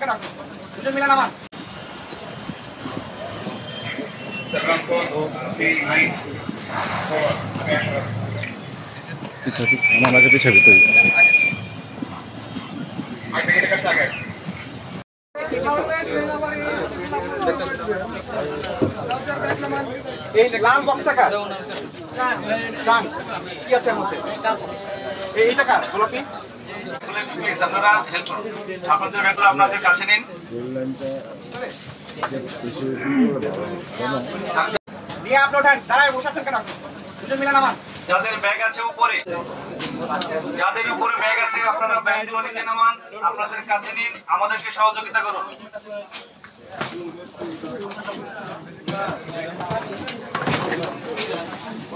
কেন আপনি? দুজন মিলে নামান। আমাকে পিছিয়ে ভিতরে এই লাল বক্স টাকা কি আছে এর মধ্যে? এই টাকা গোলাপি আপনারা হেল্প করুন, আপনাদের ব্যাগগুলো আপনাদের কাছে নিন। নিয়ে আপনি ওঠেন। দাঁড়ায় বসে আছেন কেন আপনি? দুজন মিলে নামান। যাদের ব্যাগ আছে উপরে, যাদের উপরে ব্যাগ আছে আপনারা ব্যাগগুলো নিচে নামান, আপনাদের কাছে নিন, আমাদেরকে সহযোগিতা করুন।